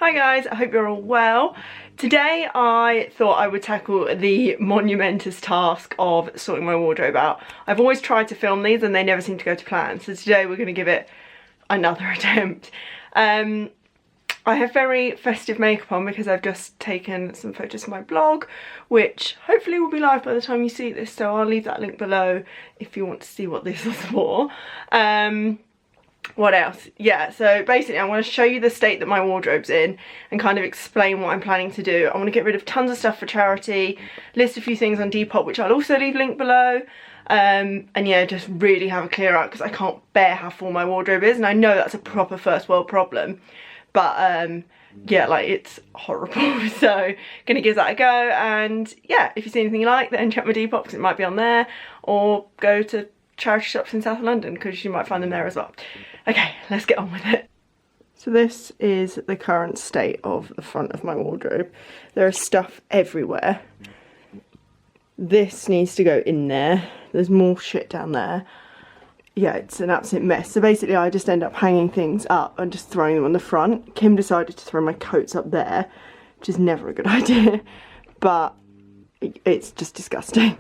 Hi guys, I hope you're all well. Today I thought I would tackle the monumentous task of sorting my wardrobe out. I've always tried to film these and they never seem to go to plan, so today we're going to give it another attempt. I have very festive makeup on because I've just taken some photos for my blog, which hopefully will be live by the time you see this, so I'll leave that link below if you want to see what this is for. What else? Yeah, so basically I want to show you the state that my wardrobe's in and kind of explain what I'm planning to do. I want to get rid of tons of stuff for charity, list a few things on Depop, which I'll also leave linked below, and yeah, just really have a clear out because I can't bear how full my wardrobe is, and I know that's a proper first world problem, but yeah, like it's horrible. So gonna give that a go, and yeah, if you see anything you like, then check my Depop because it might be on there, or go to charity shops in South London because you might find them there as well. Okay, let's get on with it. So this is the current state of the front of my wardrobe. There is stuff everywhere. This needs to go in there. There's more shit down there. Yeah, it's an absolute mess. So basically I just end up hanging things up and just throwing them on the front. Kim decided to throw my coats up there, which is never a good idea, but it's just disgusting.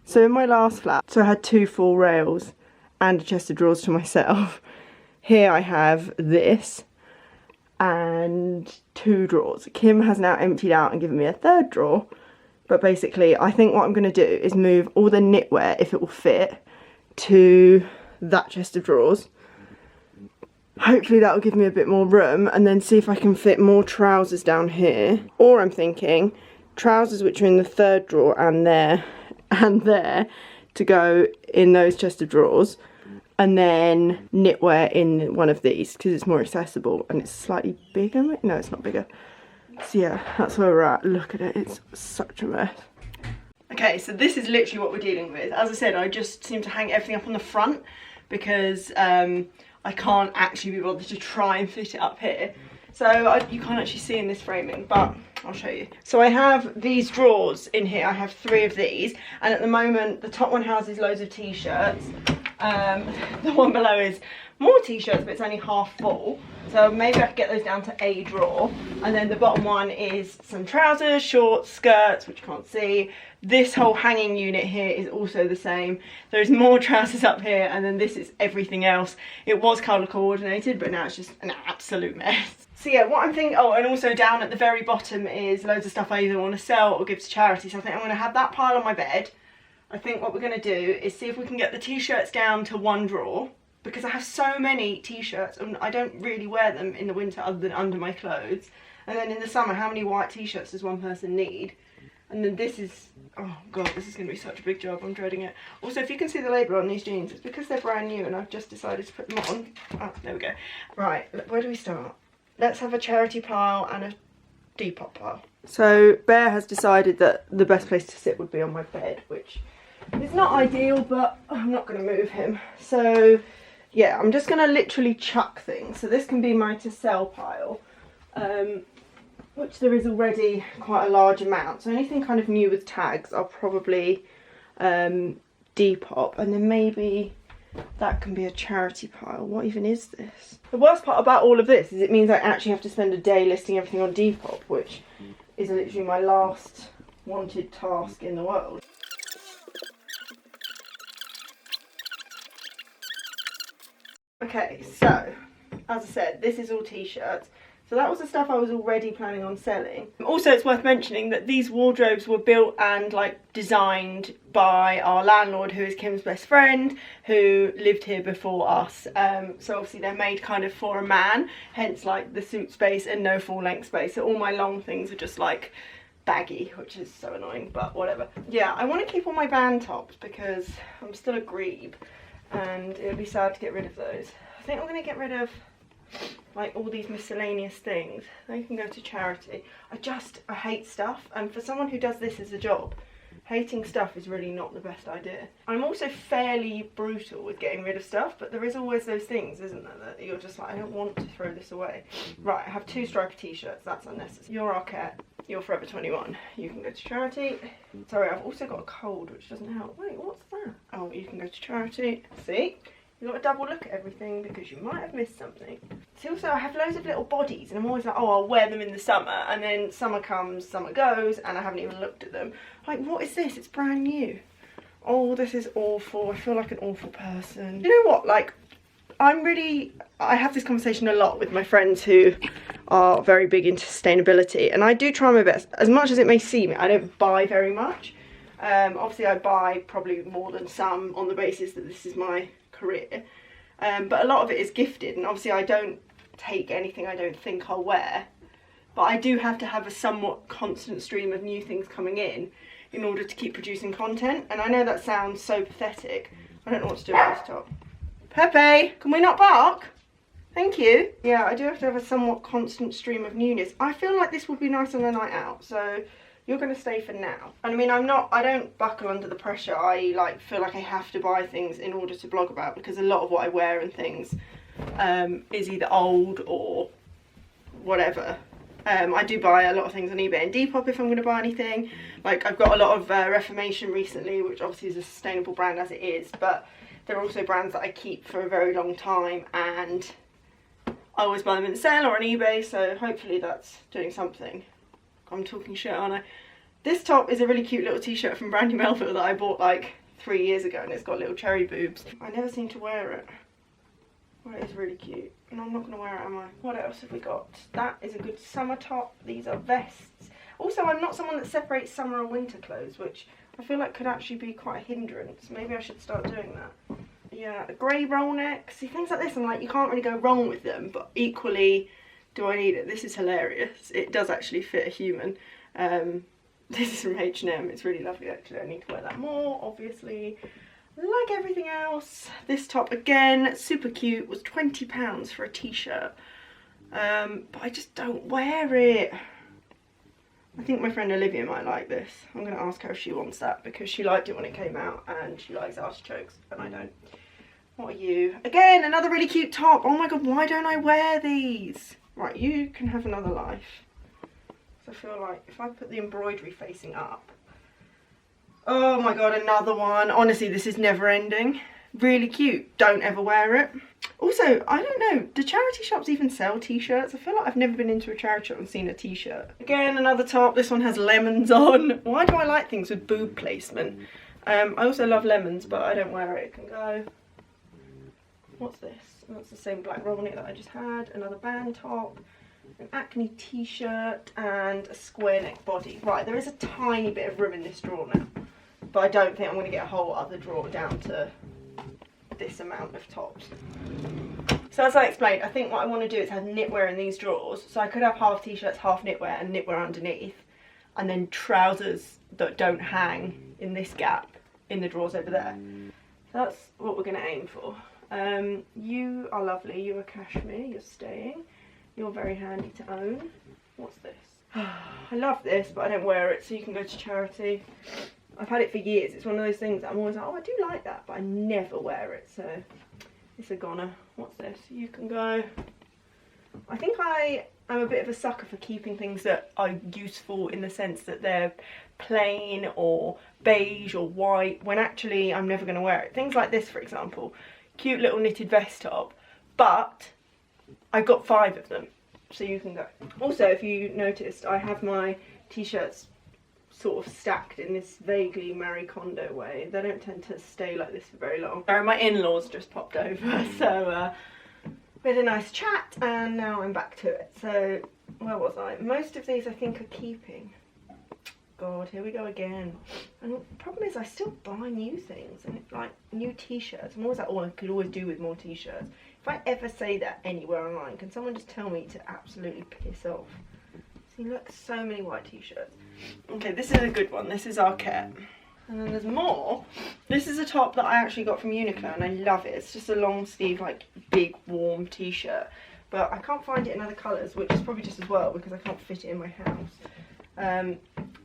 So in my last flat, so I had 2 full rails and a chest of drawers to myself. Here I have this and 2 drawers. Kim has now emptied out and given me a 3rd drawer. But basically, I think what I'm going to do is move all the knitwear, if it will fit, to that chest of drawers. Hopefully that will give me a bit more room, and then see if I can fit more trousers down here. Or I'm thinking trousers which are in the 3rd drawer and there and there to go in those chest of drawers, and then knitwear in one of these because it's more accessible and it's slightly bigger. No, it's not bigger. So yeah, that's where we're at. Look at it, it's such a mess. Okay, so this is literally what we're dealing with. As I said, I just seem to hang everything up on the front because I can't actually be bothered to try and fit it up here. So you can't actually see in this framing, but I'll show you. So I have these drawers in here. I have 3 of these, and at the moment the top one houses loads of t-shirts. The one below is more t-shirts, but it's only half full, so maybe I could get those down to a drawer. And then the bottom one is some trousers, shorts, skirts, which you can't see. This whole hanging unit here is also the same. There's more trousers up here, and then this is everything else. It was colour coordinated, but now it's just an absolute mess. So yeah, what I'm thinking, oh, and also down at the very bottom is loads of stuff I either want to sell or give to charity. So I think I'm going to have that pile on my bed. I think what we're going to do is see if we can get the t-shirts down to 1 drawer, because I have so many t-shirts and I don't really wear them in the winter other than under my clothes. And then in the summer, how many white t-shirts does one person need? And then this is, oh god, this is going to be such a big job, I'm dreading it. Also, if you can see the label on these jeans, it's because they're brand new and I've just decided to put them on. Oh, there we go. Right, where do we start? Let's have a charity pile and a Depop pile. So Bear has decided that the best place to sit would be on my bed, which is not ideal, but I'm not going to move him. So yeah, I'm just going to literally chuck things. So this can be my to sell pile, which there is already quite a large amount. So anything kind of new with tags, I'll probably Depop, and then maybe that can be a charity pile. What even is this? The worst part about all of this is it means I actually have to spend a day listing everything on Depop, which is literally my last wanted task in the world. Okay, so as I said, this is all t-shirts. So that was the stuff I was already planning on selling. Also, it's worth mentioning that these wardrobes were built and like designed by our landlord, who is Kim's best friend, who lived here before us. So obviously they're made kind of for a man, hence like the suit space and no full length space. So all my long things are just like baggy, which is so annoying, but whatever. Yeah, I want to keep all my band tops because I'm still a greeb and it would be sad to get rid of those. I think I'm going to get rid of like all these miscellaneous things. They can go to charity. I hate stuff, and for someone who does this as a job, hating stuff is really not the best idea. I'm also fairly brutal with getting rid of stuff, but there is always those things, isn't there, that you're just like, I don't want to throw this away. Right, I have 2 striped t-shirts, that's unnecessary. You're Arquette, you're Forever 21. You can go to charity. Sorry, I've also got a cold, which doesn't help. Wait, what's that? Oh, you can go to charity. See? You've got to double look at everything because you might have missed something. See, also I have loads of little bodies and I'm always like, oh, I'll wear them in the summer, and then summer comes, summer goes, and I haven't even looked at them. Like, what is this? It's brand new. Oh, this is awful. I feel like an awful person. You know what, like, I have this conversation a lot with my friends who are very big into sustainability, and I do try my best. As much as it may seem, I don't buy very much. Obviously I buy probably more than some on the basis that this is my career, but a lot of it is gifted, and obviously I don't take anything I don't think I'll wear, but I do have to have a somewhat constant stream of new things coming in order to keep producing content. And I know that sounds so pathetic. I don't know what to do with this top. Pepe, can we not bark? Thank you. Yeah, I do have to have a somewhat constant stream of newness. I feel like this would be nice on a night out, so you're going to stay for now. And I mean, I don't buckle under the pressure. I like feel like I have to buy things in order to blog about, because a lot of what I wear and things is either old or whatever. I do buy a lot of things on eBay and Depop if I'm going to buy anything. Like, I've got a lot of Reformation recently, which obviously is a sustainable brand as it is, but they're also brands that I keep for a very long time, and I always buy them in sale or on eBay, so hopefully that's doing something. I'm talking shit, aren't I? This top is a really cute little t-shirt from Brandy Melville that I bought like 3 years ago, and it's got little cherry boobs. I never seem to wear it. Well, it is really cute. And I'm not going to wear it, am I? What else have we got? That is a good summer top. These are vests. Also, I'm not someone that separates summer and winter clothes, which I feel like could actually be quite a hindrance. Maybe I should start doing that. Yeah, a grey roll neck. See, things like this, I'm like, you can't really go wrong with them, but equally, do I need it? This is hilarious. It does actually fit a human. This is from H&M. It's really lovely, actually. I need to wear that more, obviously. Like everything else, this top, again, super cute, was £20 for a t-shirt. But I just don't wear it. I think my friend Olivia might like this. I'm going to ask her if she wants that, because she liked it when it came out, and she likes artichokes, and I don't. What are you? Again, another really cute top. Oh my god, why don't I wear these? Right, you can have another life. So I feel like if I put the embroidery facing up. Oh my god, another one. Honestly, this is never ending. Really cute. Don't ever wear it. Also, I don't know, do charity shops even sell t-shirts? I feel like I've never been into a charity shop and seen a t-shirt. Again, another top. This one has lemons on. Why do I like things with boob placement? I also love lemons, but I don't wear it. It can go. What's this? That's the same black roll knit that I just had. Another band top, an Acne t-shirt, and a square neck body. Right, there is a tiny bit of room in this drawer now, but I don't think I'm going to get a whole other drawer down to this amount of tops. So as I explained, I think what I want to do is have knitwear in these drawers. So I could have half t-shirts, half knitwear, and knitwear underneath, and then trousers that don't hang in this gap in the drawers over there. So that's what we're going to aim for. You are lovely. You are cashmere. You're staying. You're very handy to own. What's this? I love this, but I don't wear it, so you can go to charity. I've had it for years. It's one of those things that I'm always like, oh, I do like that, but I never wear it, so it's a goner. What's this? You can go. I think I am a bit of a sucker for keeping things that are useful in the sense that they're plain or beige or white, when actually I'm never going to wear it. Things like this, for example. Cute little knitted vest top, but I got 5 of them, so you can go. Also, if you noticed, I have my t-shirts sort of stacked in this vaguely Marie Kondo way. They don't tend to stay like this for very long. My in-laws just popped over, so we had a nice chat, and now I'm back to it. So, where was I? Most of these I think are keeping. God, here we go again. And the problem is I still buy new things, and like new t-shirts. I'm always like, oh, I could always do with more t-shirts. If I ever say that anywhere online, can someone just tell me to absolutely piss off? See, look, so many white t-shirts. Okay, this is a good one. This is Arquette. And then there's more. This is a top that I actually got from Uniqlo, and I love it. It's just a long sleeve, like, big, warm t-shirt. But I can't find it in other colours, which is probably just as well, because I can't fit it in my house.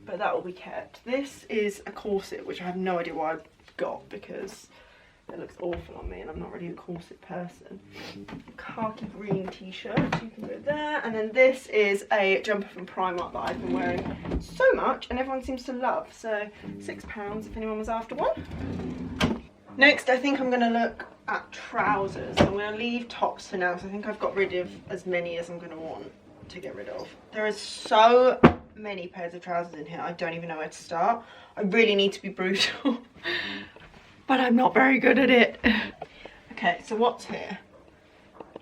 But that will be kept. This is a corset, which I have no idea why I got, because it looks awful on me and I'm not really a corset person. Khaki green t-shirt, you can go there. And then this is a jumper from Primark that I've been wearing so much and everyone seems to love. So £6 if anyone was after one. Next, I think I'm going to look at trousers. I'm going to leave tops for now because I think I've got rid of as many as I'm going to want to get rid of. There is so many pairs of trousers in here, I don't even know where to start. I really need to be brutal, but I'm not very good at it. Okay, so what's here?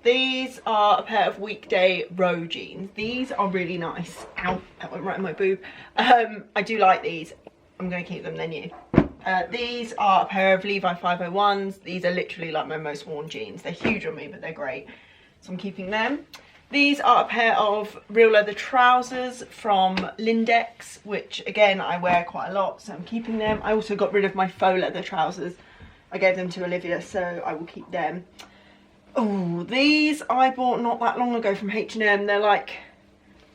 These are a pair of weekday row jeans. These are really nice. Ow, that went right in my boob. I do like these. I'm going to keep them, they're new. These are a pair of Levi 501s. These are literally like my most worn jeans. They're huge on me, but they're great. So I'm keeping them. These are a pair of real leather trousers from Lindex, which again, I wear quite a lot, so I'm keeping them. I also got rid of my faux leather trousers. I gave them to Olivia, so I will keep them. Oh, these I bought not that long ago from H&M. They're like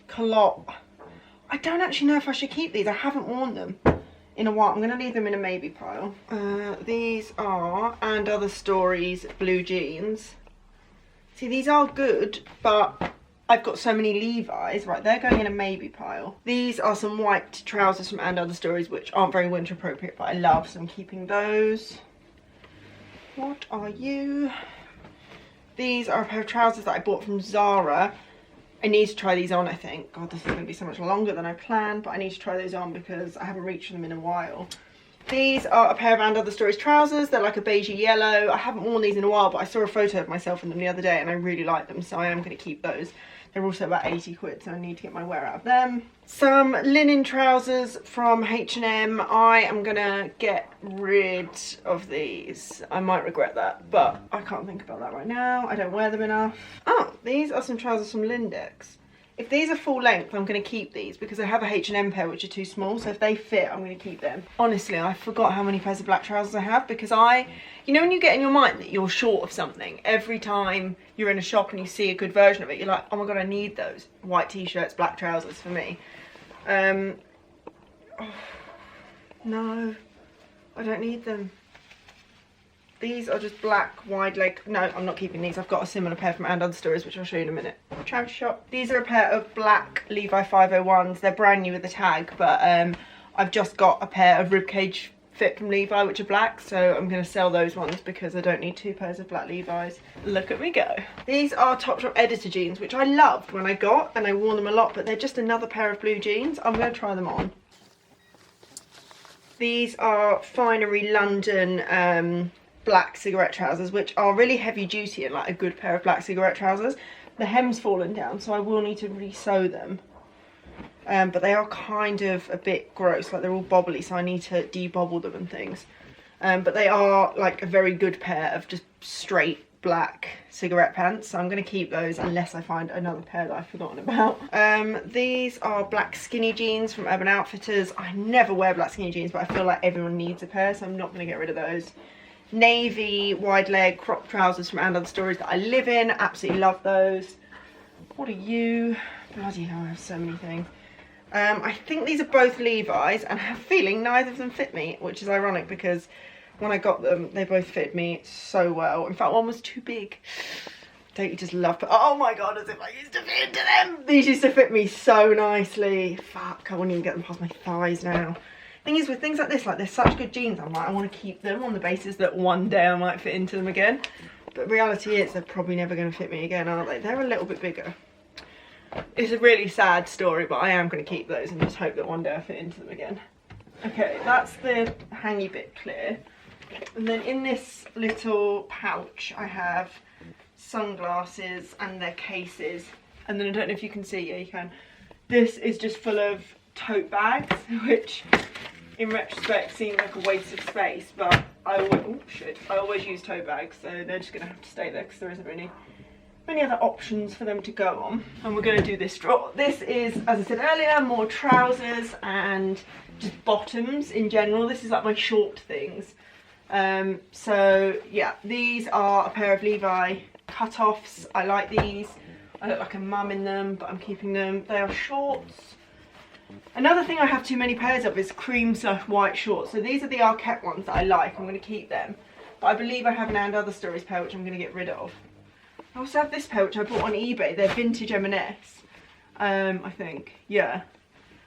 culotte. I don't actually know if I should keep these. I haven't worn them in a while. I'm going to leave them in a maybe pile. These are And Other Stories blue jeans. See, these are good, but I've got so many Levi's. Right, they're going in a maybe pile. These are some white trousers from And Other Stories, which aren't very winter appropriate, but I love, so I'm keeping those. What are you? These are a pair of trousers that I bought from Zara. I need to try these on, I think. God, this is going to be so much longer than I planned, but I need to try those on because I haven't reached them in a while. These are a pair of And Other Stories trousers. They're like a beigey yellow. I haven't worn these in a while, but I saw a photo of myself in them the other day and I really like them, so I am going to keep those. They're also about 80 quid, so I need to get my wear out of them. Some linen trousers from H&M. I am going to get rid of these. I might regret that, but I can't think about that right now. I don't wear them enough. Oh, these are some trousers from Lindex. If these are full length, I'm going to keep these because I have a H&M pair which are too small, so if they fit, I'm going to keep them. Honestly, I forgot how many pairs of black trousers I have because you know when you get in your mind that you're short of something, every time you're in a shop and you see a good version of it, you're like, oh my god, I need those. White t-shirts, black trousers for me. Oh, no, I don't need them. These are just black wide leg. No, I'm not keeping these. I've got a similar pair from And Other Stories, which I'll show you in a minute. Charity shop. These are a pair of black Levi 501s. They're brand new with the tag, but I've just got a pair of ribcage fit from Levi, which are black, so I'm going to sell those ones because I don't need two pairs of black Levi's. Look at me go. These are Topshop editor jeans, which I loved when I got, and I wore them a lot, but they're just another pair of blue jeans. I'm going to try them on. These are Finery London black cigarette trousers, which are really heavy duty and like a good pair of black cigarette trousers. The hem's fallen down, so I will need to re-sew them. But they are kind of a bit gross, like they're all bobbly, so I need to de-bobble them and things. But they are like a very good pair of just straight black cigarette pants, so I'm going to keep those unless I find another pair that I've forgotten about. These are black skinny jeans from Urban Outfitters. I never wear black skinny jeans, but I feel like everyone needs a pair, so I'm not going to get rid of those. Navy wide leg crop trousers from And Other Stories that I live in. Absolutely love those. What are you? Bloody hell, I have so many things. I think these are both Levi's and I have a feeling neither of them fit me, which is ironic because when I got them they both fit me so well. In fact, one was too big. Don't you just love, oh my god, as if I used to fit into them. These used to fit me so nicely. Fuck, I won't even get them past my thighs now. Thing is, with things like this, like they're such good jeans, I'm like, I want to keep them on the basis that one day I might fit into them again. But reality is they're probably never going to fit me again, aren't they? They're a little bit bigger. It's a really sad story, but I am going to keep those and just hope that one day I fit into them again. Okay, that's the hangy bit clear. And then in this little pouch I have sunglasses and their cases. And then I don't know if you can see, yeah you can. This is just full of tote bags, which in retrospect seem like a waste of space, but I always use tote bags, so they're just going to have to stay there because there isn't really many other options for them to go on. And we're going to do this drawer. This is, as I said earlier, more trousers and just bottoms in general. This is like my short things. So yeah, these are a pair of Levi cut-offs. I like these. I look like a mum in them, but I'm keeping them. They are shorts. Another thing I have too many pairs of is cream/white shorts. So these are the Arquette ones that I like. I'm going to keep them. But I believe I have an And Other Stories pair which I'm going to get rid of. I also have this pair which I bought on eBay. They're vintage M&S, I think. Yeah.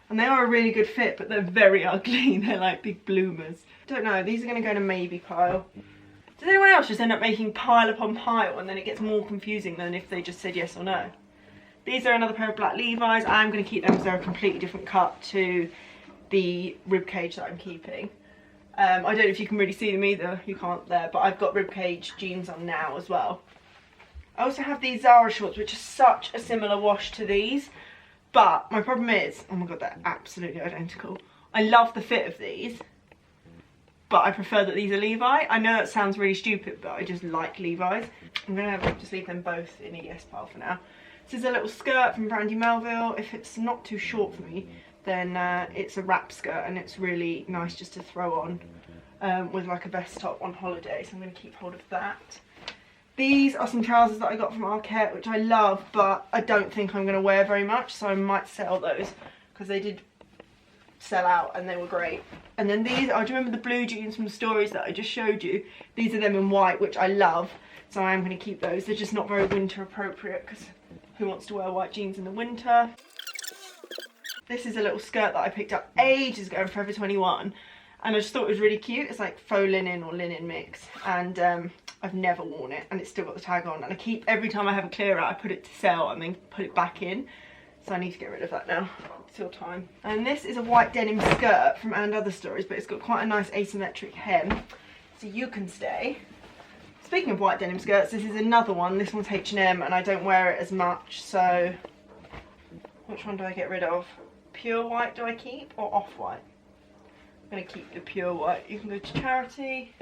And they are a really good fit, but they're very ugly. They're like big bloomers. Don't know. These are going to go in a maybe pile. Does anyone else just end up making pile upon pile and then it gets more confusing than if they just said yes or no? These are another pair of black Levi's. I'm going to keep them because they're a completely different cut to the ribcage that I'm keeping. I don't know if you can really see them either, you can't there, but I've got ribcage jeans on now as well. I also have these Zara shorts, which are such a similar wash to these, but my problem is, oh my god, they're absolutely identical. I love the fit of these, but I prefer that these are Levi. I know that sounds really stupid, but I just like Levi's. I'm going to just leave them both in a yes pile for now. This is a little skirt from Brandy Melville. If it's not too short for me, then it's a wrap skirt, and it's really nice just to throw on with like a vest top on holiday, so I'm going to keep hold of that. These are some trousers that I got from Arket, which I love, but I don't think I'm going to wear very much, so I might sell those, because they did sell out and they were great. And then these are, do you remember the blue jeans from the stories that I just showed you? These are them in white, which I love, so I am going to keep those. They're just not very winter appropriate, because who wants to wear white jeans in the winter? This is a little skirt that I picked up ages ago in Forever 21, and I just thought it was really cute. It's like faux linen or linen mix, and I've never worn it, and it's still got the tag on, and I keep, every time I have a clear out, I put it to sell and then put it back in, so I need to get rid of that now. It's still time. And this is a white denim skirt from And Other Stories, but it's got quite a nice asymmetric hem, so you can stay. Speaking of white denim skirts, this is another one. This one's H&M, and I don't wear it as much, so which one do I get rid of? Pure white do I keep, or off-white? I'm going to keep the pure white. You can go to charity.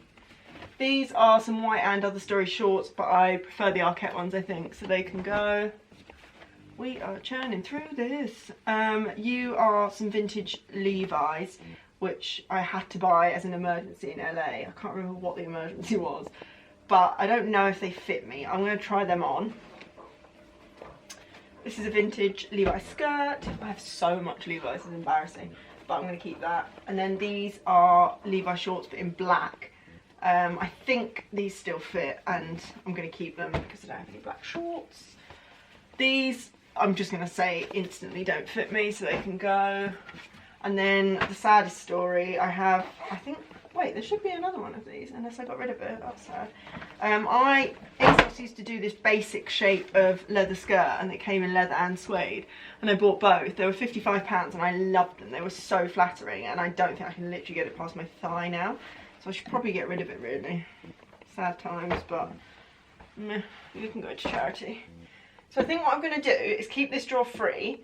These are some white And Other Story shorts, but I prefer the Arket ones, I think, so they can go. We are churning through this. You are some vintage Levi's, which I had to buy as an emergency in LA. I can't remember what the emergency was, but I don't know if they fit me. I'm going to try them on. This is a vintage Levi skirt. I have so much Levi's, it's embarrassing, but I'm going to keep that. And then these are Levi shorts, but in black. I think these still fit, and I'm going to keep them because I don't have any black shorts. These, I'm just going to say, instantly don't fit me, so they can go. And then the saddest story, I have, I think, wait, there should be another one of these, unless I got rid of it. That's sad. ASOS used to do this basic shape of leather skirt, and it came in leather and suede, and I bought both. They were £55 and I loved them. They were so flattering, and I don't think I can literally get it past my thigh now, so I should probably get rid of it, really. Sad times, but meh, you can go to charity. So I think what I'm going to do is keep this drawer free.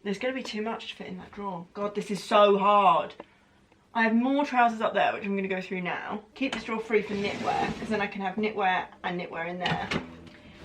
There's going to be too much to fit in that drawer. God, this is so hard. I have more trousers up there, which I'm going to go through now. Keep this drawer free for knitwear, because then I can have knitwear and knitwear in there.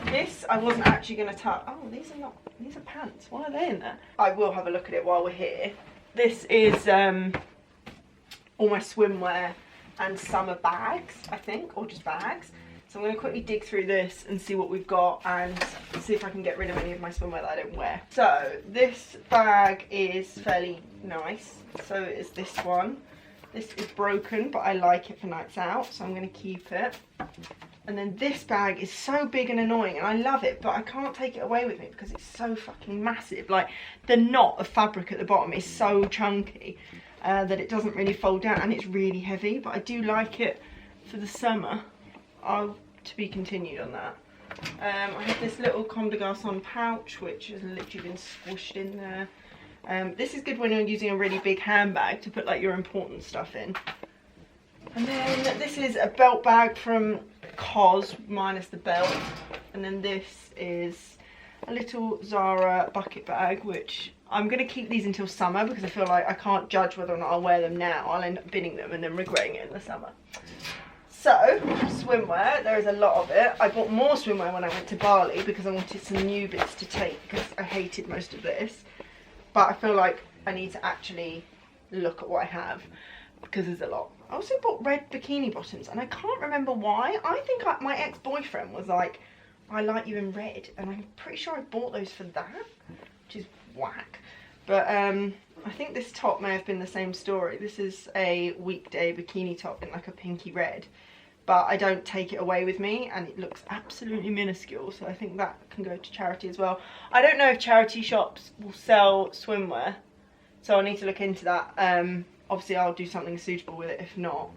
This, I wasn't actually going to touch. Oh, these are not, these are pants. Why are they in there? I will have a look at it while we're here. This is all my swimwear and summer bags, I think, or just bags. So I'm going to quickly dig through this and see what we've got, and see if I can get rid of any of my swimwear that I don't wear. So this bag is fairly nice. So is this one. This is broken, but I like it for nights out, so I'm going to keep it. And then this bag is so big and annoying, and I love it, but I can't take it away with me because it's so fucking massive. Like, the knot of fabric at the bottom is so chunky that it doesn't really fold down, and it's really heavy, but I do like it for the summer. To be continued on that. I have this little Comme des Garçons pouch, which has literally been squished in there. This is good when you're using a really big handbag to put like your important stuff in. And then this is a belt bag from COS, minus the belt. And then this is a little Zara bucket bag, which I'm going to keep these until summer because I feel like I can't judge whether or not I'll wear them now. I'll end up binning them and then regretting it in the summer. So, swimwear, there is a lot of it. I bought more swimwear when I went to Bali because I wanted some new bits to take because I hated most of this. But I feel like I need to actually look at what I have because there's a lot. I also bought red bikini bottoms, and I can't remember why. I think my ex-boyfriend was like, I like you in red, and I'm pretty sure I bought those for that, which is whack. But I think this top may have been the same story. This is a weekday bikini top in like a pinky red, but I don't take it away with me, and it looks absolutely minuscule, so I think that can go to charity as well. I don't know if charity shops will sell swimwear, so I'll need to look into that. Obviously I'll do something suitable with it if not,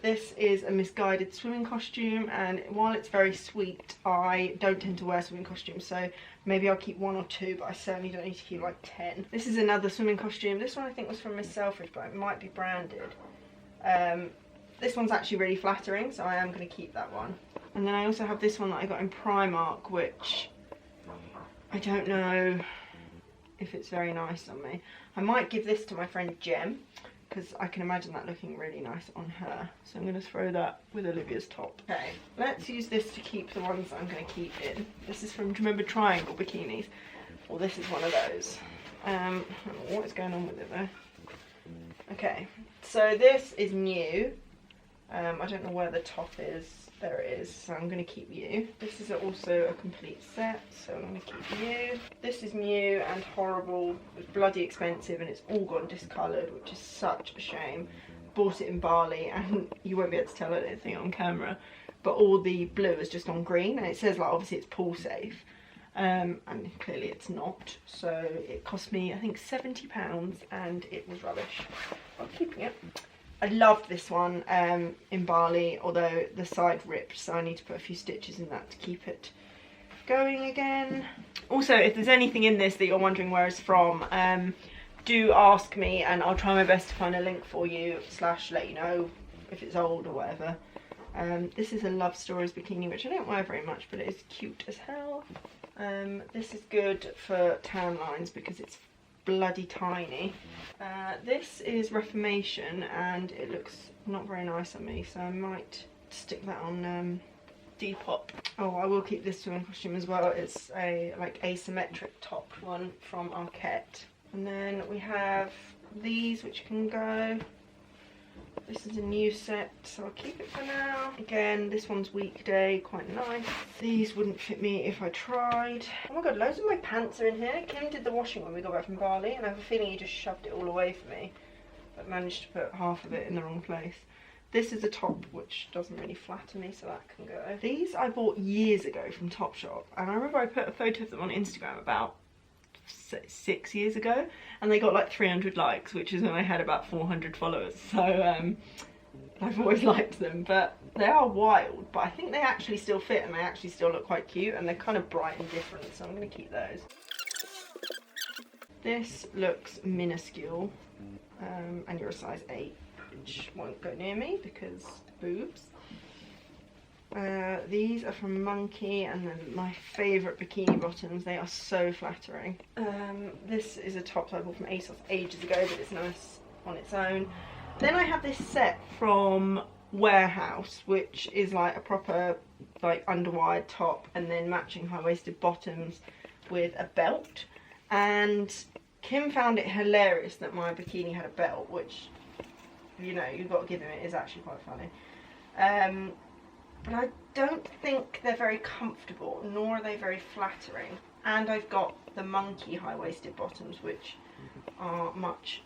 This is a misguided swimming costume, and while it's very sweet, I don't tend to wear swimming costumes, so maybe I'll keep 1 or 2, but I certainly don't need to keep like 10. This is another swimming costume. This one I think was from Miss Selfridge, but it might be branded. This one's actually really flattering, so I am going to keep that one. And then I also have this one that I got in Primark, which I don't know if it's very nice on me. I might give this to my friend Jem, because I can imagine that looking really nice on her. So I'm going to throw that with Olivia's top. Okay, let's use this to keep the ones that I'm going to keep in. This is from, do you remember Triangle bikinis? Well, this is one of those. What is going on with it though? Okay, so this is new. I don't know where the top is. There it is, so I'm going to keep you. This is also a complete set, so I'm going to keep you. This is new and horrible. It's bloody expensive and it's all gone discoloured, which is such a shame. Bought it in Bali and you won't be able to tell anything on camera, but all the blue has just gone green, and it says like obviously it's pool safe, and clearly it's not. So it cost me I think £70 and it was rubbish. I'm keeping it. I loved this one in Bali, although the side ripped, so I need to put a few stitches in that to keep it going again. Also, if there's anything in this that you're wondering where it's from, do ask me and I'll try my best to find a link for you, / let you know if it's old or whatever. This is a Love Stories bikini, which I don't wear very much, but it is cute as hell. This is good for tan lines because it's bloody tiny. This is Reformation and it looks not very nice on me, so I might stick that on Depop. Oh, I will keep this swimming costume as well. It's a like asymmetric top one from Arquette. And then we have these which can go. This is a new set, so I'll keep it for now. Again, this one's weekday, quite nice. These wouldn't fit me if I tried. Oh my god, loads of my pants are in here. Kim did the washing when we got back from Bali, and I have a feeling he just shoved it all away for me, but managed to put half of it in the wrong place. This is a top which doesn't really flatter me, so that can go. These I bought years ago from Topshop, and I remember I put a photo of them on Instagram about 6 years ago, and they got like 300 likes, which is when I had about 400 followers, so I've always liked them. But they are wild, but I think they actually still fit and they actually still look quite cute, and they're kind of bright and different, so I'm going to keep those. This looks minuscule, and you're a size 8, which won't go near me because boobs. These are from Monkey, and then my favourite bikini bottoms. They are so flattering. This is a top that I bought from ASOS ages ago, but it's nice on its own. Then I have this set from Warehouse, which is like a proper like underwired top and then matching high-waisted bottoms with a belt. And Kim found it hilarious that my bikini had a belt, which, you know, you've got to give him, it is actually quite funny. But I don't think they're very comfortable, nor are they very flattering. And I've got the Monkey high-waisted bottoms, which are much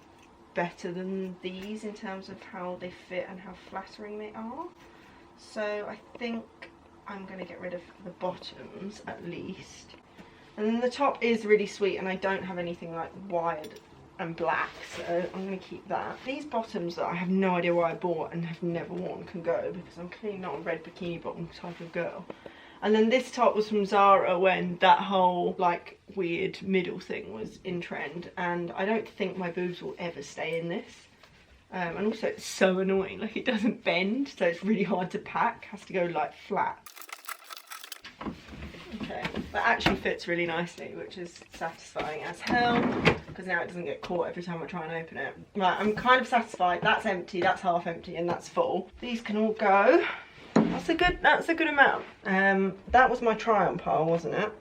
better than these in terms of how they fit and how flattering they are. So I think I'm going to get rid of the bottoms at least. And then the top is really sweet, and I don't have anything like wired and black, so I'm going to keep that. These bottoms that I have no idea why I bought and have never worn can go, because I'm clearly not a red bikini bottom type of girl. And then this top was from Zara when that whole like weird middle thing was in trend, and I don't think my boobs will ever stay in this. And also it's so annoying, like it doesn't bend, so it's really hard to pack, has to go like flat. Okay, that actually fits really nicely, which is satisfying as hell, because now it doesn't get caught every time I try and open it. Right, I'm kind of satisfied. That's empty, that's half empty, and that's full. These can all go. That's a good amount. That was my try-on pile, wasn't it?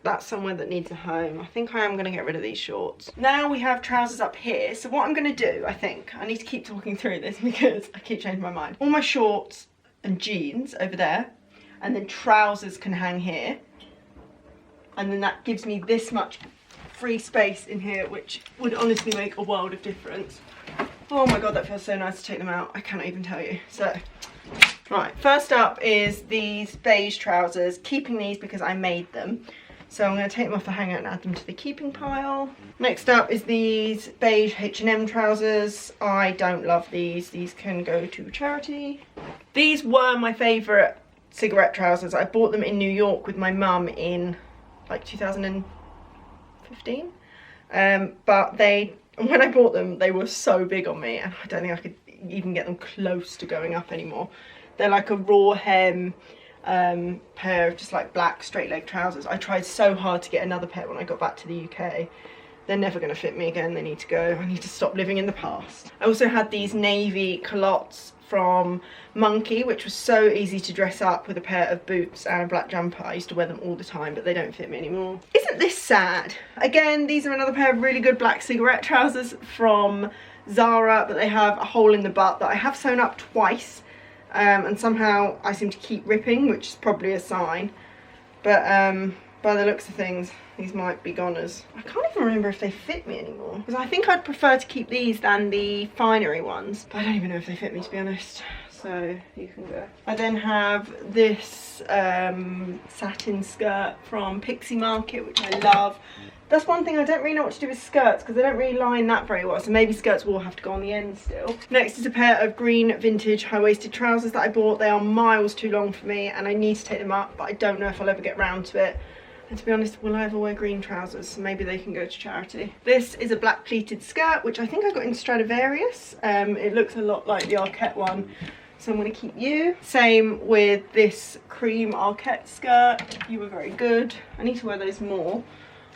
That's somewhere that needs a home. I think I am going to get rid of these shorts. Now we have trousers up here. So what I'm going to do, I think, I need to keep talking through this because I keep changing my mind. All my shorts and jeans over there, and then trousers can hang here. And then that gives me this much free space in here, which would honestly make a world of difference. Oh my god, that feels so nice to take them out. I cannot even tell you. So, right, first up is these beige trousers. Keeping these because I made them. So I'm going to take them off the hanger and add them to the keeping pile. Next up is these beige H&M trousers. I don't love these. These can go to charity. These were my favourite cigarette trousers. I bought them in New York with my mum in like 2015. But when I bought them, they were so big on me and I don't think I could even get them close to going up anymore. They're like a raw hem pair of just like black straight leg trousers. I tried so hard to get another pair when I got back to the UK. They're never going to fit me again. They need to go. I need to stop living in the past. I also had these navy culottes from Monkey, which was so easy to dress up with a pair of boots and a black jumper. I used to wear them all the time, but they don't fit me anymore. Isn't this sad? Again, these are another pair of really good black cigarette trousers from Zara, but they have a hole in the butt that I have sewn up twice. And somehow I seem to keep ripping, which is probably a sign. But by the looks of things, these might be goners. I can't even remember if they fit me anymore, because I think I'd prefer to keep these than the finery ones. But I don't even know if they fit me, to be honest. So you can go. I then have this satin skirt from Pixie Market, which I love. That's one thing, I don't really know what to do with skirts because they don't really line that very well, so maybe skirts will have to go on the end still. Next is a pair of green vintage high-waisted trousers that I bought. They are miles too long for me and I need to take them up, but I don't know if I'll ever get round to it. And to be honest, will I ever wear green trousers? So maybe they can go to charity. This is a black pleated skirt, which I think I got in Stradivarius. It looks a lot like the Arquette one, so I'm going to keep you. Same with this cream Arquette skirt. You were very good. I need to wear those more.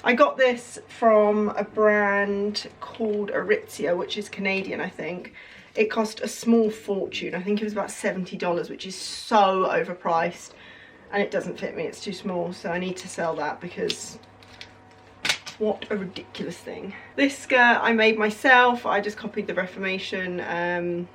I got this from a brand called Aritzia, which is Canadian, I think. It cost a small fortune. I think it was about $70, which is so overpriced. And it doesn't fit me, it's too small. So I need to sell that because what a ridiculous thing. This skirt I made myself. I just copied the Reformation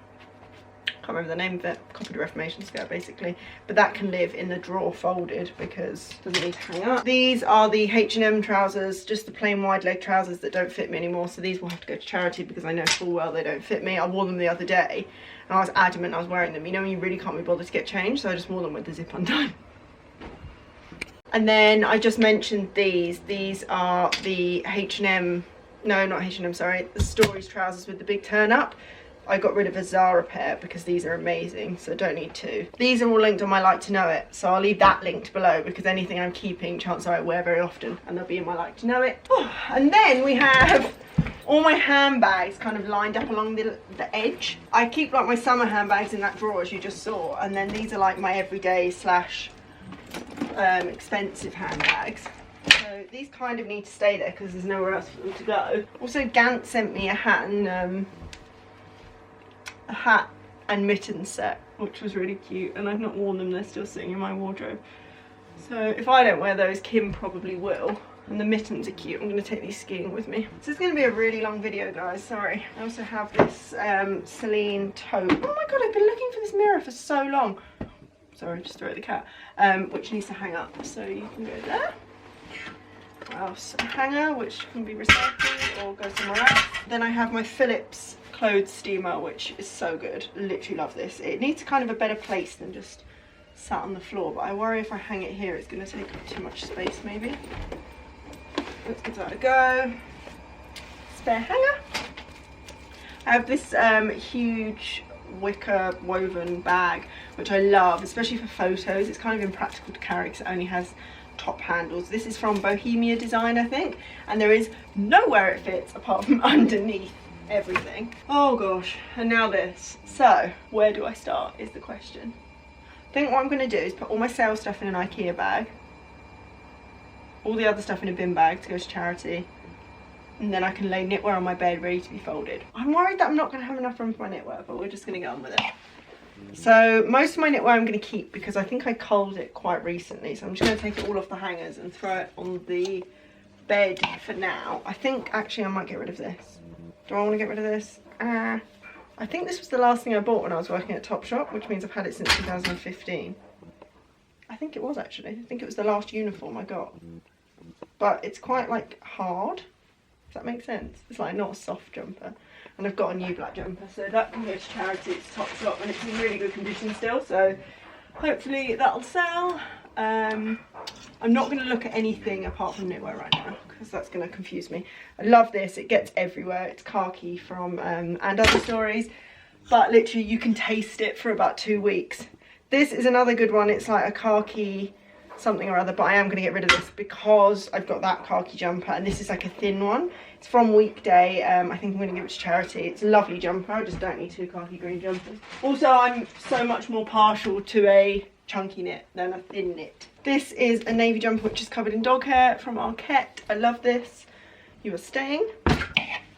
can't remember the name of it, copied a Reformation skirt basically, but that can live in the drawer folded because it doesn't need to hang up. These are the H&M trousers, just the plain wide leg trousers that don't fit me anymore, so these will have to go to charity because I know full well they don't fit me. I wore them the other day and I was adamant I was wearing them. You know when you really can't be bothered to get changed, so I just wore them with the zip undone. And then I just mentioned these are the H&M, no not H&M, sorry, the Stories trousers with the big turn up. I got rid of a Zara pair because these are amazing, so don't need two. These are all linked on my Like to Know It, so I'll leave that linked below because anything I'm keeping, chances are I wear very often, and they'll be in my Like to Know It. Oh, and then we have all my handbags kind of lined up along the edge. I keep like my summer handbags in that drawer as you just saw, and then these are like my everyday slash expensive handbags. So these kind of need to stay there because there's nowhere else for them to go. Also, Gant sent me a hat and mittens set, which was really cute, and I've not worn them. They're still sitting in my wardrobe, so if I don't wear those, Kim probably will. And the mittens are cute. I'm going to take these skiing with me. So it's going to be a really long video, guys, sorry. I also have this Celine tote. Oh my god, I've been looking for this mirror for so long. Sorry, just throw the cat. Which needs to hang up, so you can go there. What else? A hanger, which can be recycled or go somewhere else. Then I have my Philips clothes steamer, which is so good. Literally love this. It needs kind of a better place than just sat on the floor, but I worry if I hang it here it's going to take up too much space maybe. Let's give that a go. Spare hanger. I have this huge wicker woven bag, which I love, especially for photos. It's kind of impractical to carry because it only has top handles. This is from Bohemia Design, I think, and there is nowhere it fits apart from underneath everything. Oh gosh, and now this. So where do I start is the question. I think what I'm going to do is put all my sale stuff in an IKEA bag, all the other stuff in a bin bag to go to charity, and then I can lay knitwear on my bed ready to be folded. I'm worried that I'm not going to have enough room for my knitwear, but we're just going to get on with it. So most of my knitwear I'm going to keep because I think I culled it quite recently, so I'm just going to take it all off the hangers and throw it on the bed for now. I think actually I might get rid of this. Do I want to get rid of this? I think this was the last thing I bought when I was working at Topshop, which means I've had it since 2015. I think it was actually. I think it was the last uniform I got. But it's quite like hard. Does that make sense? It's like not a soft jumper. And I've got a new black jumper, so that can go to charity. It's Topshop and it's in really good condition still, so hopefully that'll sell. I'm not going to look at anything apart from knitwear right now because that's going to confuse me. I love this. It gets everywhere. It's khaki from And Other Stories, but literally you can taste it for about 2 weeks. This is another good one. It's like a khaki something or other, but I am going to get rid of this because I've got that khaki jumper, and this is like a thin one. It's from Weekday. I think I'm going to give it to charity. It's a lovely jumper. I just don't need 2 khaki green jumpers. Also, I'm so much more partial to a chunky knit than a thin knit. This is a navy jumper which is covered in dog hair from Arquette. I love this. You are staying.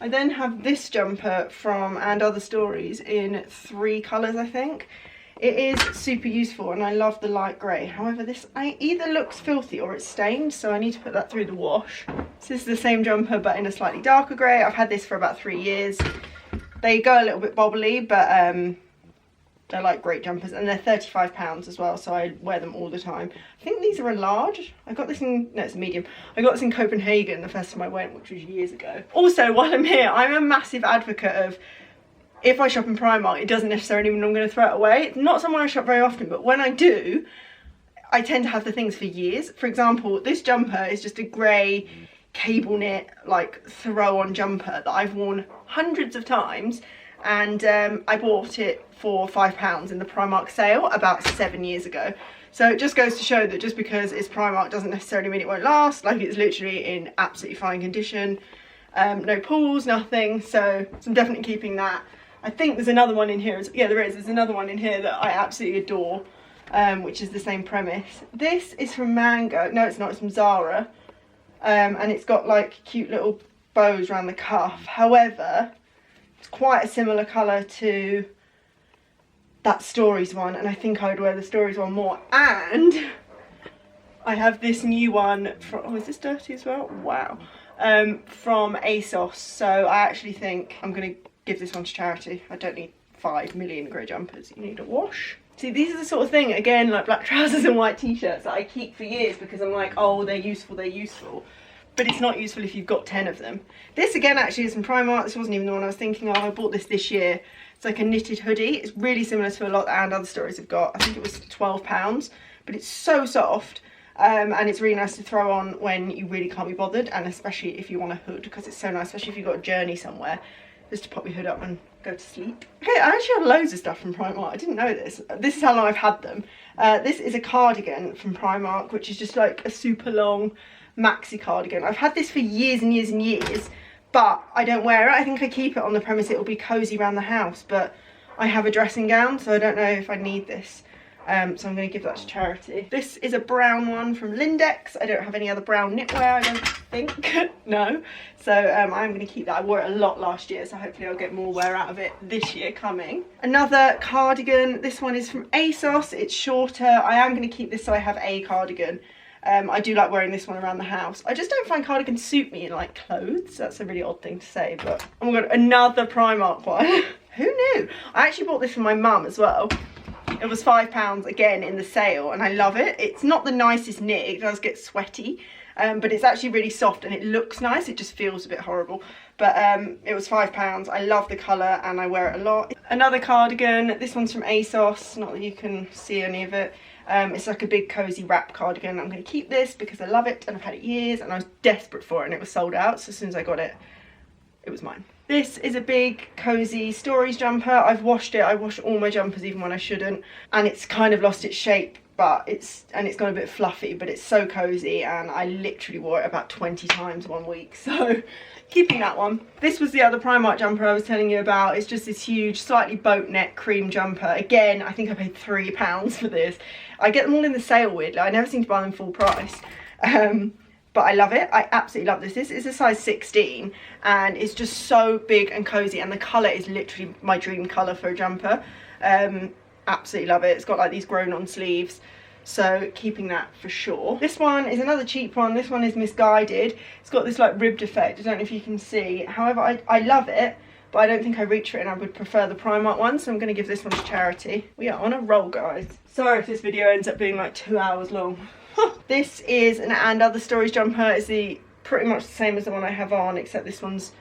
I then have this jumper from And Other Stories in 3 colours, I think. It is super useful and I love the light grey. However, this either looks filthy or it's stained, so I need to put that through the wash. So this is the same jumper but in a slightly darker grey. I've had this for about 3 years. They go a little bit bobbly, but they're like great jumpers, and they're £35 as well, so I wear them all the time. I think these are a large. I got this in, no, it's a medium. I got this in Copenhagen the first time I went, which was years ago. Also, while I'm here, I'm a massive advocate of, if I shop in Primark, it doesn't necessarily mean I'm going to throw it away. It's not somewhere I shop very often, but when I do, I tend to have the things for years. For example, this jumper is just a grey cable knit, like throw-on jumper that I've worn hundreds of times, and I bought it for £5 in the Primark sale about 7 years ago. So it just goes to show that just because it's Primark doesn't necessarily mean it won't last. Like, it's literally in absolutely fine condition. No pulls, nothing. So I'm definitely keeping that. I think there's another one in here. Yeah, there is. There's another one in here that I absolutely adore, which is the same premise. This is from Mango. No, it's not. It's from Zara. And it's got like cute little bows around the cuff. However, it's quite a similar colour to that Stories one, and I think I would wear the Stories one more. And I have this new one from, oh, is this dirty as well? Wow. From ASOS. So I actually think I'm going to give this one to charity. I don't need 5 million grey jumpers. You need a wash. See, these are the sort of thing, again, like black trousers and white t-shirts that I keep for years because I'm like, oh, they're useful, they're useful. But it's not useful if you've got 10 of them. This, again, actually is from Primark. This wasn't even the one I was thinking of. I bought this year. It's like a knitted hoodie. It's really similar to a lot And Other Stories have got. I think it was £12, but it's so soft. And it's really nice to throw on when you really can't be bothered, and especially if you want a hood, because it's so nice, especially if you've got a journey somewhere, just to pop your hood up and go to sleep. Okay, I actually have loads of stuff from Primark. I didn't know this. This is how long I've had them. This is a cardigan from Primark, which is just like a super long maxi cardigan. I've had this for years and years and years, but I don't wear it. I think I keep it on the premise it'll be cozy around the house, but I have a dressing gown, so I don't know if I need this. So I'm going to give that to charity. This is a brown one from Lindex. I don't have any other brown knitwear, I don't think. No. So I'm going to keep that. I wore it a lot last year, so hopefully I'll get more wear out of it this year coming. Another cardigan. This one is from ASOS. It's shorter. I am going to keep this so I have a cardigan. I do like wearing this one around the house. I just don't find cardigans suit me in like clothes. That's a really odd thing to say, but oh my god, another Primark one. Who knew? I actually bought this for my mum as well. It was £5 again in the sale, and I love it. It's not the nicest knit, it does get sweaty, but it's actually really soft and it looks nice. It just feels a bit horrible, but it was £5. I love the colour and I wear it a lot. Another cardigan. This one's from ASOS, not that you can see any of it. It's like a big cozy wrap cardigan. I'm going to keep this because I love it and I've had it years and I was desperate for it and it was sold out, so as soon as I got it, it was mine. This is a big cozy Stories jumper. I've washed it. I wash all my jumpers even when I shouldn't, and it's kind of lost its shape, but it's gone a bit fluffy, but it's so cozy, and I literally wore it about 20 times 1 week, so keeping that one. This was the other Primark jumper I was telling you about. It's just this huge, slightly boat neck cream jumper. Again, I think I paid £3 for this. I get them all in the sale weirdly. I never seem to buy them full price. But I love it. I absolutely love this. This is a size 16 and it's just so big and cozy, and the colour is literally my dream colour for a jumper. Absolutely love it. It's got like these grown on sleeves, so keeping that for sure. This one is another cheap one. This one is Misguided. It's got this like ribbed effect. I don't know if you can see. However, I love it, but I don't think I reach for it and I would prefer the Primark one, so I'm going to give this one to charity. We are on a roll, guys. Sorry if this video ends up being like 2 hours long. This is an And Other Stories jumper. It's pretty much the same as the one I have on, except this one's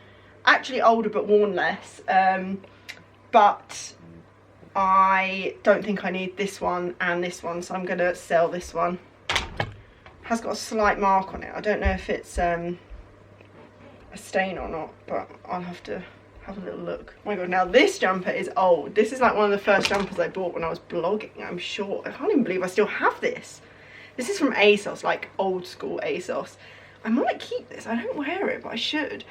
actually older but worn less. But I don't think I need this one and this one, so I'm going to sell this one. Has got a slight mark on it. I don't know if it's a stain or not, but I'll have to have a little look. Oh my god, now this jumper is old. This is like one of the first jumpers I bought when I was blogging, I'm sure. I can't even believe I still have this. This is from ASOS, like old school ASOS. I might keep this. I don't wear it, but I should.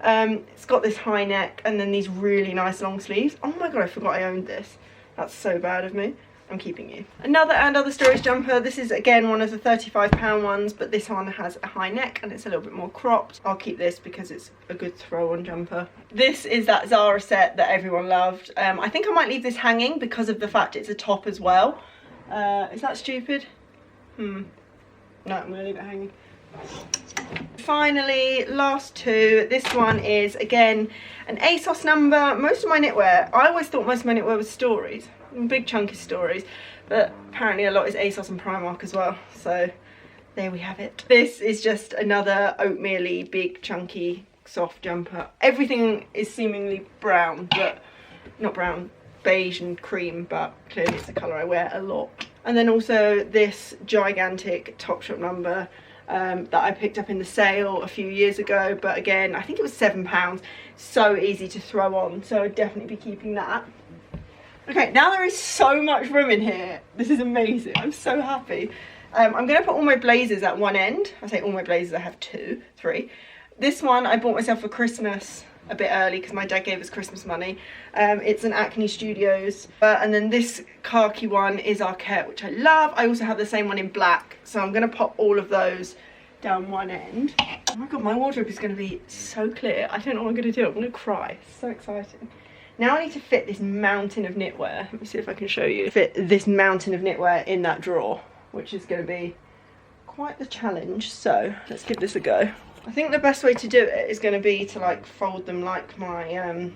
It's got this high neck and then these really nice long sleeves. Oh my god, I forgot I owned this. That's so bad of me. I'm keeping you. Another & Other Stories jumper. This is again one of the £35 ones, but this one has a high neck and it's a little bit more cropped. I'll keep this because it's a good throw-on jumper. This is that Zara set that everyone loved. I think I might leave this hanging because of the fact it's a top as well. Is that stupid? No, I'm gonna leave it hanging. Finally, last two. This one is again an ASOS number. Most of my knitwear, I always thought most of my knitwear was Stories, big chunky Stories, but apparently a lot is ASOS and Primark as well, so there we have it. This is just another oatmeal-y, big chunky soft jumper. Everything is seemingly brown, but not brown, beige and cream, but clearly it's a colour I wear a lot. And then also this gigantic Topshop number that I picked up in the sale a few years ago, but again I think it was £7. So easy to throw on, so I'd definitely be keeping that. Okay, now there is so much room in here. This is amazing. I'm so happy. I'm going to put all my blazers at one end. I say all my blazers, I have three. This one I bought myself for Christmas a bit early because my dad gave us Christmas money. It's an Acne Studios, and then this khaki one is Arquette, which I love. I also have the same one in black, so I'm going to pop all of those down one end. Oh my god, my wardrobe is going to be so clear. I don't know what I'm going to do. I'm going to cry. It's so exciting. Now I need to fit this mountain of knitwear. Let me see if I can show you. Fit this mountain of knitwear in that drawer, which is going to be quite the challenge. So let's give this a go. I think the best way to do it is going to be to like fold them like my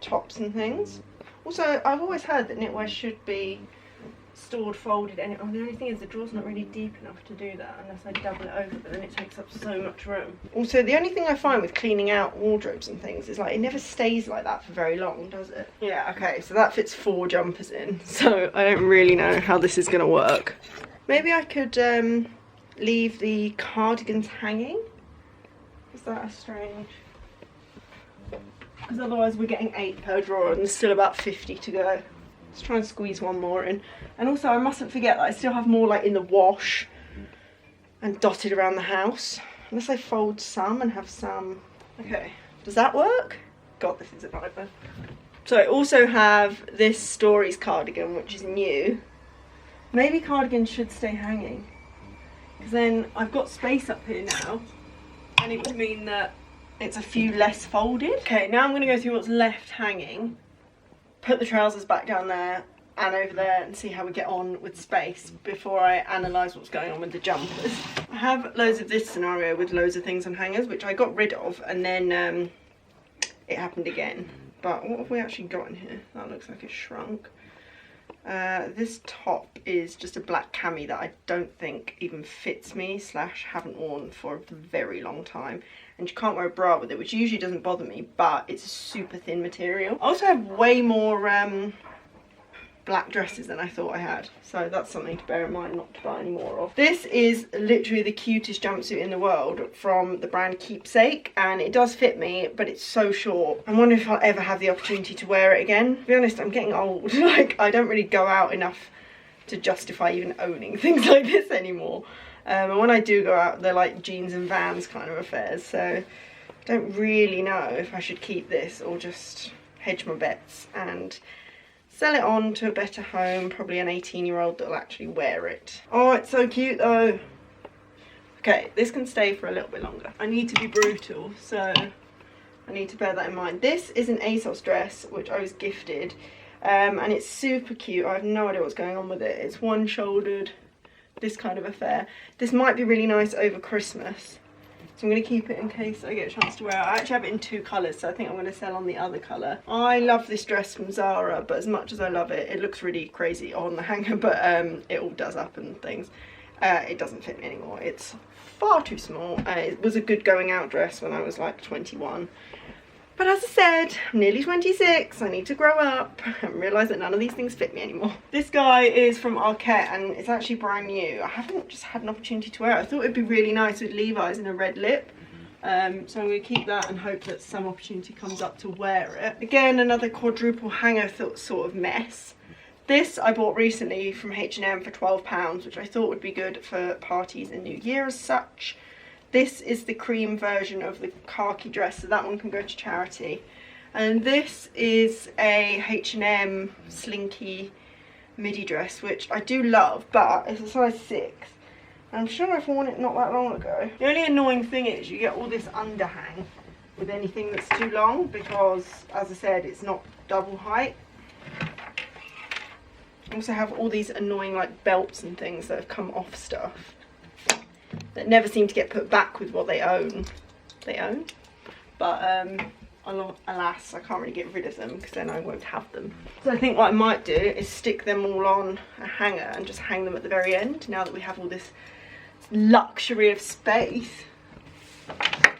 tops and things. Also, I've always heard that knitwear should be stored folded, and the only thing is the drawer's not really deep enough to do that unless I double it over, but then it takes up so much room. Also, the only thing I find with cleaning out wardrobes and things is like it never stays like that for very long, does it? Yeah, okay, so that fits 4 jumpers in, so I don't really know how this is going to work. Maybe I could leave the cardigans hanging. Is that a strange? Because otherwise we're getting 8 per drawer and there's still about 50 to go. Let's try and squeeze one more in. And also I mustn't forget that I still have more like in the wash and dotted around the house. Unless I fold some and have some. Okay, does that work? God, this is a nightmare. So I also have this Stories cardigan, which is new. Maybe cardigans should stay hanging, because then I've got space up here now and it would mean that it's a few less folded. Okay, now I'm going to go through what's left hanging, put the trousers back down there and over there and see how we get on with space before I analyse what's going on with the jumpers. I have loads of this scenario with loads of things on hangers, which I got rid of, and then it happened again. But what have we actually got in here? That looks like it's shrunk. This top is just a black cami that I don't think even fits me / haven't worn for a very long time, and you can't wear a bra with it, which usually doesn't bother me, but it's a super thin material. I also have way more black dresses than I thought I had, so that's something to bear in mind not to buy any more of. This is literally the cutest jumpsuit in the world from the brand Keepsake, and it does fit me, but it's so short. I'm wondering if I'll ever have the opportunity to wear it again. To be honest, I'm getting old. Like, I don't really go out enough to justify even owning things like this anymore. And when I do go out, they're like jeans and Vans kind of affairs, so I don't really know if I should keep this or just hedge my bets and sell it on to a better home, probably an 18-year-old that'll actually wear it. Oh, it's so cute though. Okay, this can stay for a little bit longer. I need to be brutal, so I need to bear that in mind. This is an ASOS dress, which I was gifted, and it's super cute. I have no idea what's going on with it. It's one-shouldered, this kind of affair. This might be really nice over Christmas, so I'm going to keep it in case I get a chance to wear it. I actually have it in 2 colours, so I think I'm going to sell on the other colour. I love this dress from Zara, but as much as I love it, it looks really crazy on the hanger, but it all does up and things. It doesn't fit me anymore. It's far too small. It was a good going out dress when I was like 21. But as I said, I'm nearly 26, I need to grow up and realise that none of these things fit me anymore. This guy is from Arquette and it's actually brand new. I haven't just had an opportunity to wear it. I thought it'd be really nice with Levi's and a red lip. So I'm going to keep that and hope that some opportunity comes up to wear it. Again, another quadruple hanger sort of mess. This I bought recently from H&M for £12, which I thought would be good for parties and New Year as such. This is the cream version of the khaki dress, so that one can go to charity. And this is a H&M slinky midi dress, which I do love, but it's a size 6. I'm sure I've worn it not that long ago. The only annoying thing is you get all this underhang with anything that's too long because, as I said, it's not double height. I also have all these annoying like belts and things that have come off stuff that never seem to get put back with what they own. But alas, I can't really get rid of them because then I won't have them. So I think what I might do is stick them all on a hanger and just hang them at the very end now that we have all this luxury of space. I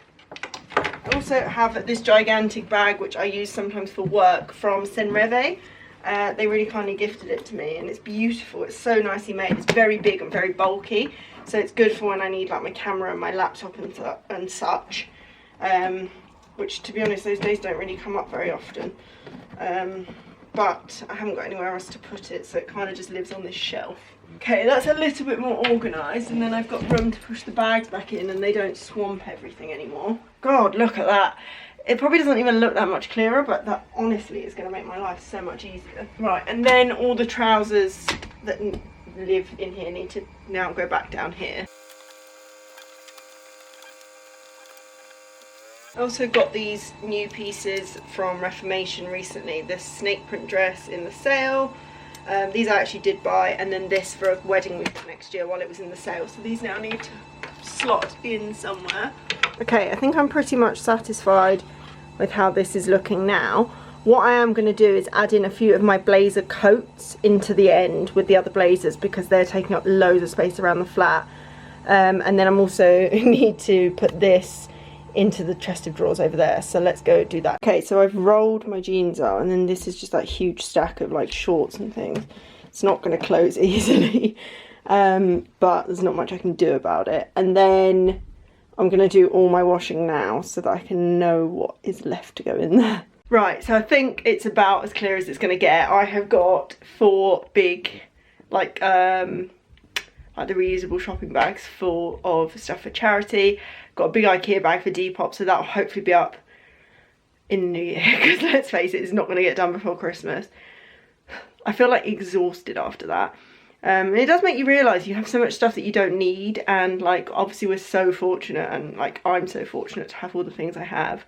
also have this gigantic bag which I use sometimes for work from Senreve. They really kindly gifted it to me and it's beautiful. It's so nicely made. It's very big and very bulky, so it's good for when I need like my camera and my laptop and such, which to be honest those days don't really come up very often, but I haven't got anywhere else to put it, so it kind of just lives on this shelf. Okay, that's a little bit more organised, and then I've got room to push the bags back in and they don't swamp everything anymore. God, look at that. It probably doesn't even look that much clearer, but that honestly is going to make my life so much easier. Right, and then all the trousers that live in here need to now go back down here. I also got these new pieces from Reformation recently. This snake print dress in the sale. These I actually did buy, and then this for a wedding week next year while it was in the sale. So these now need to slot in somewhere. Okay, I think I'm pretty much satisfied with how this is looking now. What I am going to do is add in a few of my blazer coats into the end with the other blazers because they're taking up loads of space around the flat. And then I'm also need to put this into the chest of drawers over there, so let's go do that. Okay, so I've rolled my jeans out and then this is just that huge stack of like shorts and things. It's not going to close easily, but there's not much I can do about it. And then I'm going to do all my washing now so that I can know what is left to go in there. Right, so I think it's about as clear as it's going to get. I have got 4 big like the reusable shopping bags full of stuff for charity. Got a big IKEA bag for Depop, so that'll hopefully be up in the new year because let's face it, it's not going to get done before Christmas. I feel like exhausted after that. It does make you realise you have so much stuff that you don't need, and like obviously we're so fortunate, and like I'm so fortunate to have all the things I have,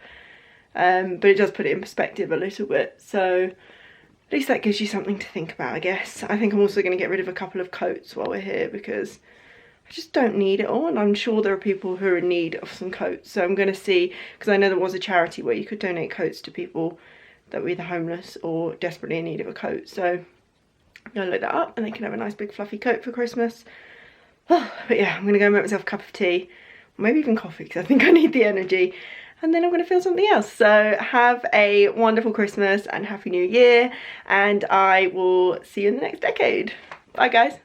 but it does put it in perspective a little bit, so at least that gives you something to think about, I guess. I think I'm also going to get rid of a couple of coats while we're here because I just don't need it all, and I'm sure there are people who are in need of some coats, so I'm going to see, because I know there was a charity where you could donate coats to people that were either homeless or desperately in need of a coat, so I'm going to look that up and they can have a nice big fluffy coat for Christmas. But yeah, I'm going to go make myself a cup of tea, or maybe even coffee because I think I need the energy, and then I'm going to feel something else. So have a wonderful Christmas and Happy New Year, and I will see you in the next decade. Bye guys.